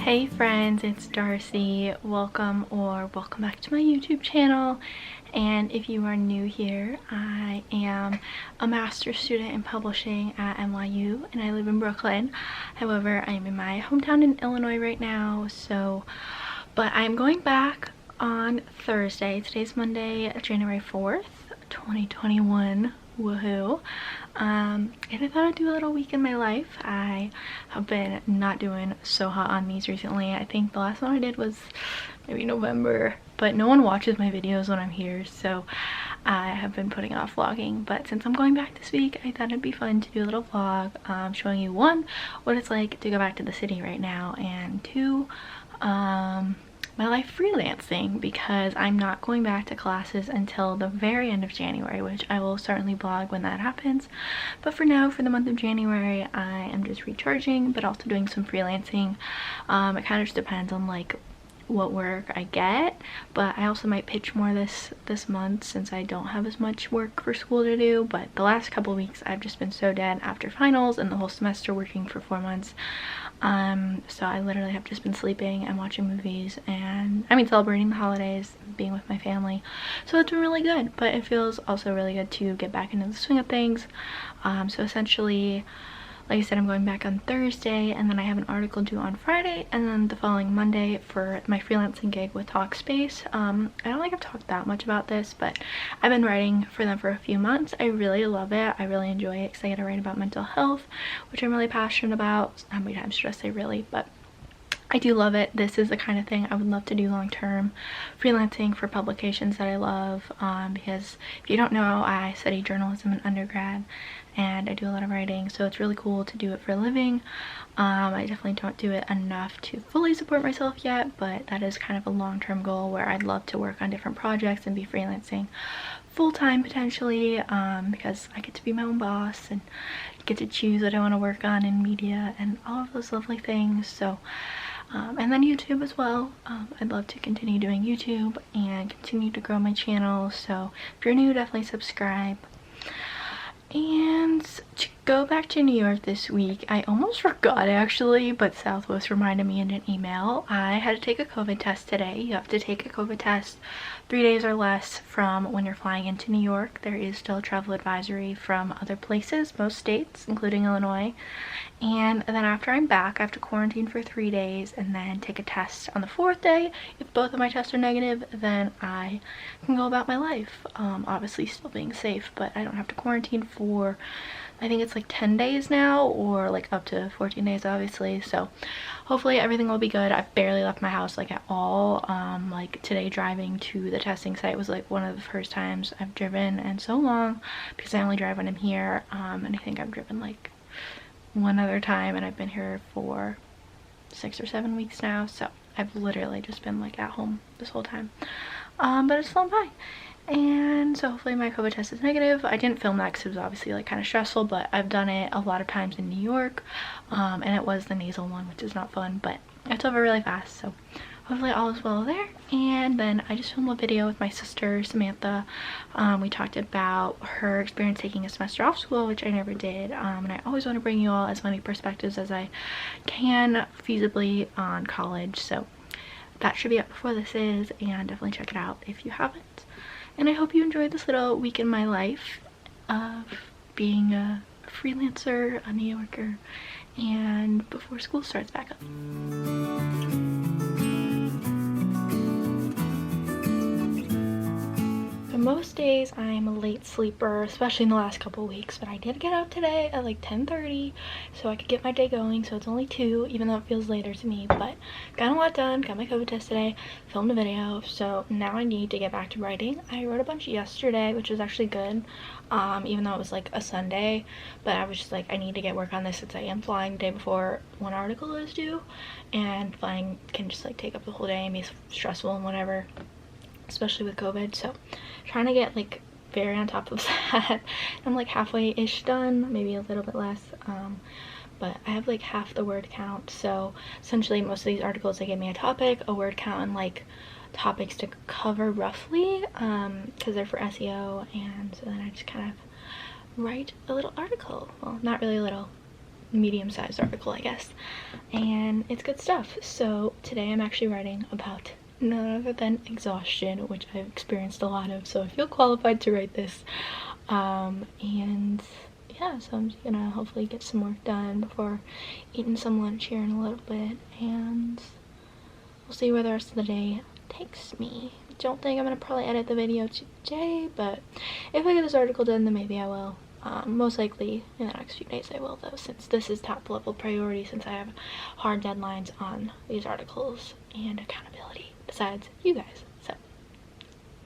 Hey friends, it's Darcy. Welcome back to my YouTube channel. And if you are new here, I am a master's student in publishing at NYU and I live in Brooklyn. However, I am in my hometown in Illinois right now, but I'm going back on Thursday. Today's Monday, January 4th, 2021. Woohoo. And I thought I'd do a little week in my life. I have been not doing so hot on these recently. I think the last one I did was maybe November, but no one watches my videos when I'm here, so I have been putting off vlogging. But since I'm going back this week, I thought it'd be fun to do a little vlog showing you, one, what it's like to go back to the city right now, and two, my life freelancing, because I'm not going back to classes until the very end of January, which I will certainly vlog when that happens. But for now, for the month of January, I am just recharging, but also doing some freelancing. It kind of just depends on like what work I get, but I also might pitch more this month since I don't have as much work for school to do. But the last couple of weeks I've just been so dead after finals and the whole semester working for 4 months. So I literally have just been sleeping and watching movies and celebrating the holidays, being with my family. So it's been really good, but it feels also really good to get back into the swing of things. So essentially, like I said, I'm going back on Thursday, and then I have an article due on Friday, and then the following Monday for my freelancing gig with Talkspace. I don't think I've talked that much about this, but I've been writing for them for a few months. I really love it. I really enjoy it because I get to write about mental health, which I'm really passionate about. How many times should I say really? But I do love it. This is the kind of thing I would love to do long term, freelancing for publications that I love, because if you don't know, I studied journalism in undergrad and I do a lot of writing, so it's really cool to do it for a living. I definitely don't do it enough to fully support myself yet, but that is kind of a long-term goal where I'd love to work on different projects and be freelancing full-time potentially, because I get to be my own boss and get to choose what I want to work on in media and all of those lovely things. So and then YouTube as well. I'd love to continue doing YouTube and continue to grow my channel, so if you're new, definitely subscribe. And to go back to New York this week, I almost forgot actually, but Southwest reminded me in an email. I had to take a COVID test today. You have to take a COVID test 3 days or less from when you're flying into New York. There is still a travel advisory from other places, most states, including Illinois. And then after I'm back, I have to quarantine for 3 days and then take a test on the 4th day. If both of my tests are negative, then I can go about my life. Obviously still being safe, but I don't have to quarantine for, I think it's like 10 days now, or like up to 14 days obviously. So hopefully everything will be good. I've barely left my house like at all. Like today, driving to the testing site was like one of the first times I've driven in so long, because I only drive when I'm here. And I think I've driven like one other time, and I've been here for 6 or 7 weeks now, so I've literally just been like at home this whole time. But it's flown by, and so hopefully my COVID test is negative. I didn't film that because it was obviously like kind of stressful, but I've done it a lot of times in New York, and it was the nasal one, which is not fun, but it's over really fast, so hopefully all is well there. And then I just filmed a video with my sister Samantha. We talked about her experience taking a semester off school, which I never did, and I always want to bring you all as many perspectives as I can feasibly on college, so that should be up before this is, and definitely check it out if you haven't. And I hope you enjoyed this little week in my life of being a freelancer, a New Yorker, and before school starts back up. Most days I'm a late sleeper, especially in the last couple weeks, but I did get up today at like 10:30 so I could get my day going. So it's only 2, even though it feels later to me, but got a lot done. Got my COVID test today, filmed a video, so now I need to get back to writing. I wrote a bunch yesterday, which was actually good, even though it was like a Sunday, but I was just like, I need to get work on this since I am flying the day before one article is due, and flying can just like take up the whole day and be stressful and whatever, especially with COVID. So trying to get like very on top of that. I'm like halfway-ish done, maybe a little bit less, but I have like half the word count. So essentially most of these articles, they give me a topic, a word count, and like topics to cover roughly, because they're for SEO, and so then I just kind of write a little article. Well, not really a little, medium-sized article, I guess, and it's good stuff. So today I'm actually writing about none other than exhaustion, which I've experienced a lot of, so I feel qualified to write this. And yeah, so I'm just gonna hopefully get some work done before eating some lunch here in a little bit, and we'll see where the rest of the day takes me. Don't think I'm gonna probably edit the video today, but if I get this article done, then maybe I will. Most likely in the next few days I will, though, since this is top level priority, since I have hard deadlines on these articles and accountability besides you guys. So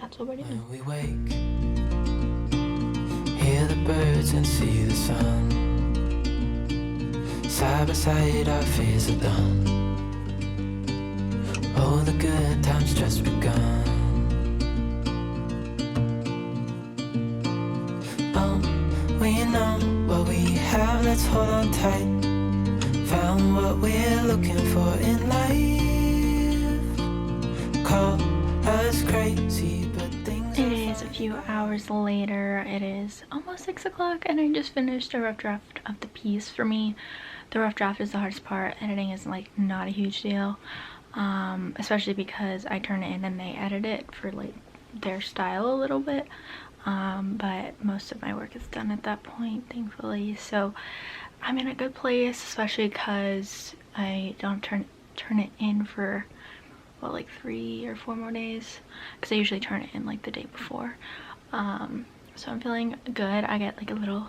that's what we're doing. When we wake, hear the birds and see the sun. Side by side our fears are done. Oh, the good times just begun. We know what we have, let's hold on tight. Found what we're looking for in life. Call us crazy, but things It is a few hours later. It is almost 6 o'clock, and I just finished a rough draft of the piece. For me, the rough draft is the hardest part. Editing is like not a huge deal, especially because I turn it in and they edit it for like their style a little bit. But most of my work is done at that point, thankfully, so I'm in a good place, especially because I don't turn it in for what, like 3 or 4 more days, because I usually turn it in like the day before. So I'm feeling good. I get like a little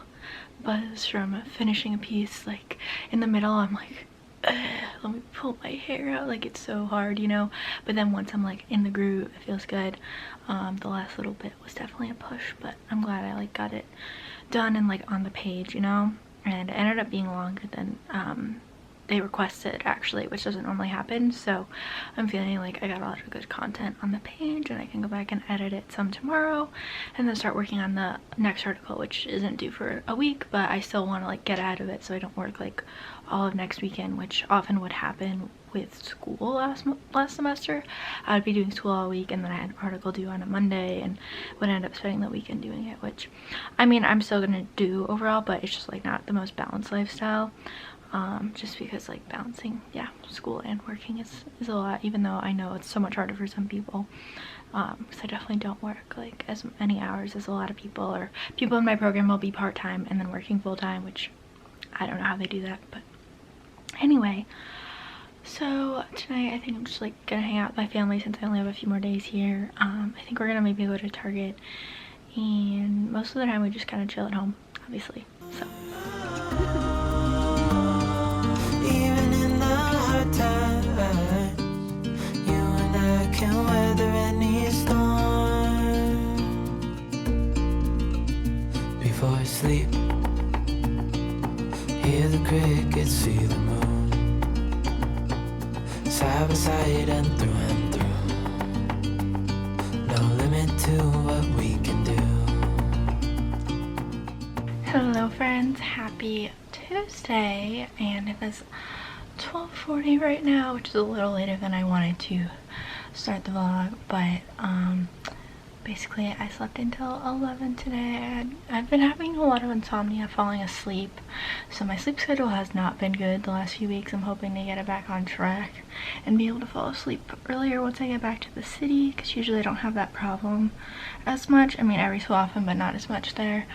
buzz from finishing a piece. Like in the middle I'm like, let me pull my hair out, like it's so hard, you know, but then once I'm like in the groove, it feels good. The last little bit was definitely a push, but I'm glad I like got it done and like on the page, you know, and it ended up being longer than they requested, actually, which doesn't normally happen. So I'm feeling like I got a lot of good content on the page, and I can go back and edit it some tomorrow and then start working on the next article, which isn't due for a week, but I still want to like get out of it so I don't work like all of next weekend, which often would happen with school last semester. I would be doing school all week, and then I had an article due on a Monday and would end up spending the weekend doing it, which I mean I'm still gonna do overall, but it's just like not the most balanced lifestyle. Just because like balancing, yeah, school and working is a lot, even though I know it's so much harder for some people, because I definitely don't work like as many hours as a lot of people, or people in my program will be part-time and then working full-time, which I don't know how they do that. But anyway, so tonight I think I'm just like gonna hang out with my family since I only have a few more days here. I think we're gonna maybe go to Target, and most of the time we just kind of chill at home, obviously, so can weather any storm. Before I sleep, hear the crickets, see the moon. Side by side and through. No limit to what we can do. hello friends, happy Tuesday, and it is 12:40 right now, which is a little later than I wanted to start the vlog, but basically I slept until 11 today, and I've been having a lot of insomnia, falling asleep, so my sleep schedule has not been good the last few weeks. I'm hoping to get it back on track and be able to fall asleep earlier once I get back to the city, because usually I don't have that problem as much. I mean, every so often, but not as much there.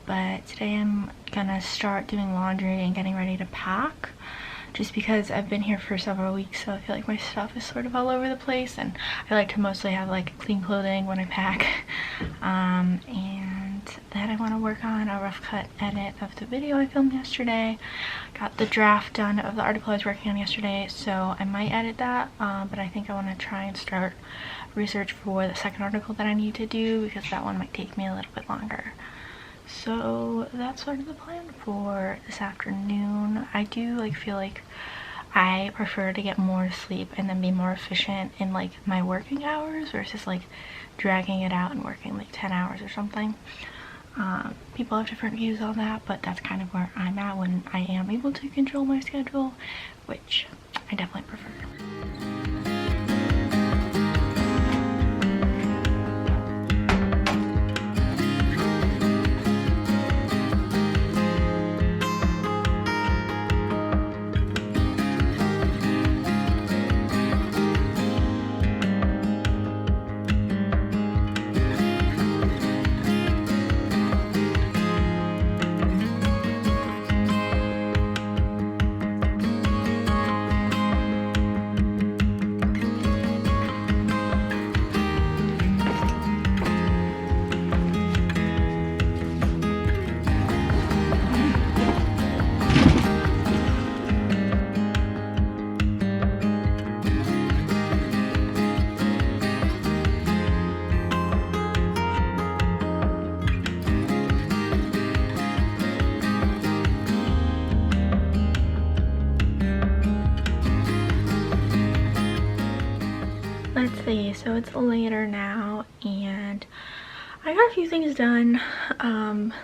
But today I'm gonna start doing laundry and getting ready to pack, just because I've been here for several weeks, so I feel like my stuff is sort of all over the place, and I like to mostly have like clean clothing when I pack. And then I want to work on a rough cut edit of the video I filmed yesterday. Got the draft done of the article I was working on yesterday, so I might edit that, but I think I want to try and start research for the second article that I need to do, because that one might take me a little bit longer. So that's sort of the plan for this afternoon. I do like feel like I prefer to get more sleep and then be more efficient in like my working hours versus like dragging it out and working like 10 hours or something. People have different views on that, but that's kind of where I'm at when I am able to control my schedule, which I definitely prefer. Let's see, so it's later now and I got a few things done.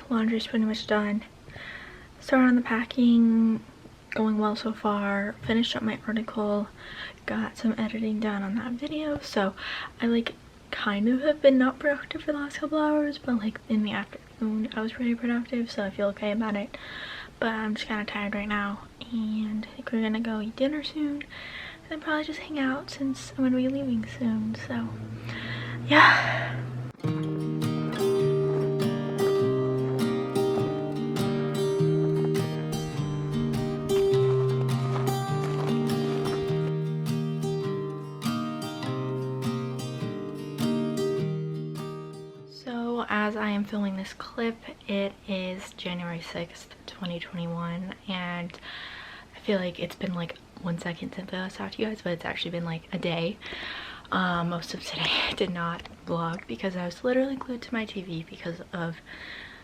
Laundry's pretty much done. Started on the packing, going well so far. Finished up my article, got some editing done on that video. So I like kind of have been not productive for the last couple hours, but like in the afternoon I was pretty productive, so I feel okay about it. But I'm just kind of tired right now, and I think we're gonna go eat dinner soon. And probably just hang out since I'm gonna be leaving soon, so yeah. So as I am filming this clip, it is January 6th, 2021, and I feel like it's been like 1 second since I last talked to you guys, but it's actually been like a day. Most of today I did not vlog because I was literally glued to my TV because of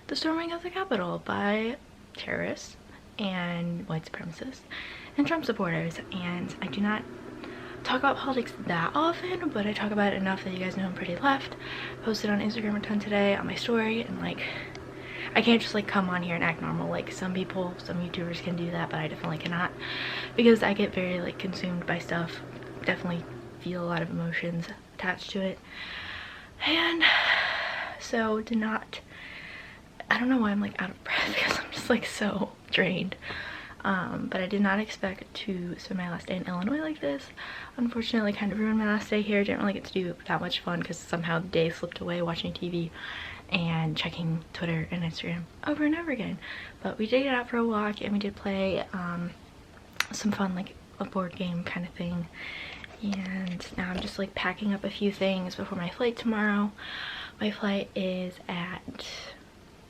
the storming of the Capitol by terrorists and white supremacists and Trump supporters. And I do not talk about politics that often, but I talk about it enough that you guys know I'm pretty left. Posted on Instagram a ton today on my story, and like I can't just like come on here and act normal like some people, some YouTubers can do that, but I definitely cannot, because I get very like consumed by stuff, definitely feel a lot of emotions attached to it. And so I don't know why I'm like out of breath because I'm just like so drained. But I did not expect to spend my last day in Illinois like this. Unfortunately, kind of ruined my last day here. Didn't really get to do that much fun because somehow the day slipped away watching TV and checking Twitter and Instagram over and over again. But we did get out for a walk and we did play some fun like a board game kind of thing. And now I'm just like packing up a few things before my flight tomorrow. My flight is at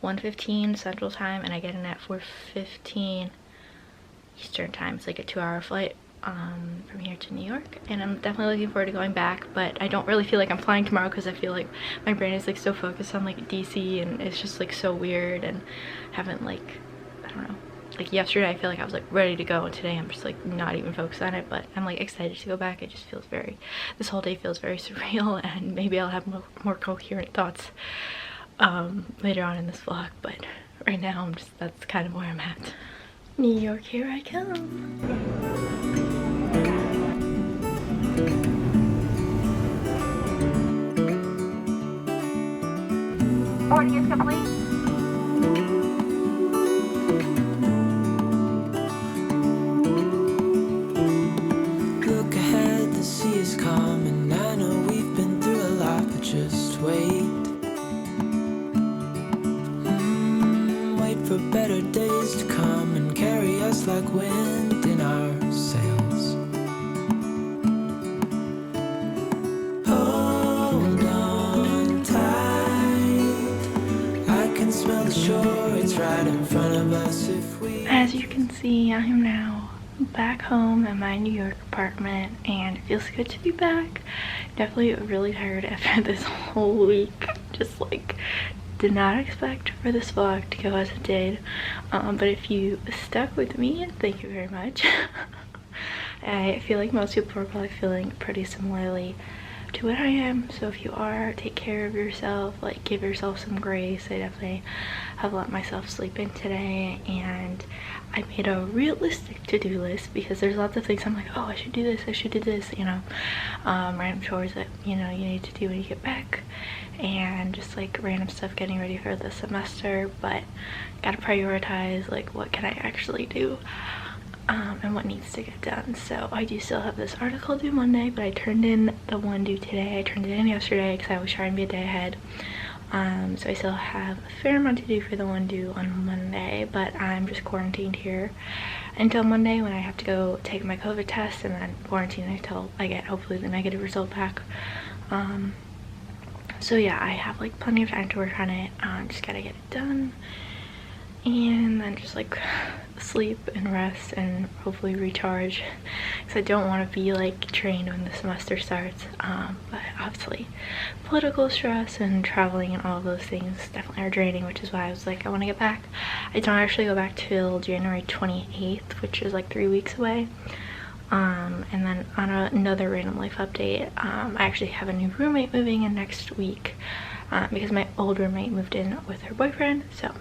1:15 Central Time and I get in at 4:15 Eastern Time. It's like a 2-hour flight from here to New York, and I'm definitely looking forward to going back, but I don't really feel like I'm flying tomorrow because I feel like my brain is like so focused on like DC, and it's just like so weird, and haven't like, I don't know, like yesterday I feel like I was like ready to go, and today I'm just like not even focused on it, but I'm like excited to go back. It just feels very, this whole day feels very surreal, and maybe I'll have more coherent thoughts later on in this vlog, but right now I'm just, that's kind of where I'm at. New York, here I come. Boarding is complete. Look ahead, the sea is calm, and I know we've been through a lot, but just wait. Wait for better days to come and carry us like wind in our sails. Hold on tight, I can smell the shore, it's right in front of us if we... As you can see, I am now back home at my New York apartment, and it feels good to be back. Definitely really tired after this whole week. Just like did not expect for this vlog to go as it did, but if you stuck with me, thank you very much. I feel like most people are probably feeling pretty similarly to what I am, so if you are, take care of yourself, like give yourself some grace. I definitely have let myself sleep in today, and I made a realistic to-do list because there's lots of things I'm like, oh, I should do this, I should do this, you know, random chores that, you know, you need to do when you get back, and just like random stuff getting ready for the semester, but gotta prioritize like what can I actually do, and what needs to get done. So I do still have this article due Monday, but I turned in the one due today. I turned it in yesterday because I was trying to be a day ahead. So I still have a fair amount to do for the one due on Monday, but I'm just quarantined here until Monday when I have to go take my COVID test, and then quarantine until I get hopefully the negative result back. So yeah, I have like plenty of time to work on it. Just gotta get it done and then just like sleep and rest and hopefully recharge, because I don't want to be like trained when the semester starts. But obviously political stress and traveling and all of those things definitely are draining, which is why I was like, I want to get back. I don't actually go back till January 28th, which is like 3 weeks away. And then on another random life update, I actually have a new roommate moving in next week because my old roommate moved in with her boyfriend. So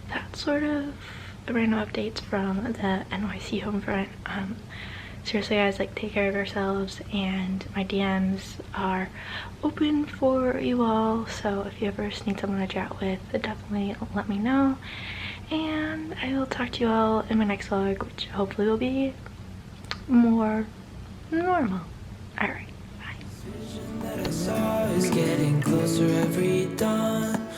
that's sort of the random updates from the NYC home front. Seriously guys, like, take care of yourselves, and my DMs are open for you all, so if you ever need someone to chat with, definitely let me know. And I will talk to you all in my next vlog, which hopefully will be more normal. Alright, bye. Vision that I saw is getting closer every dawn.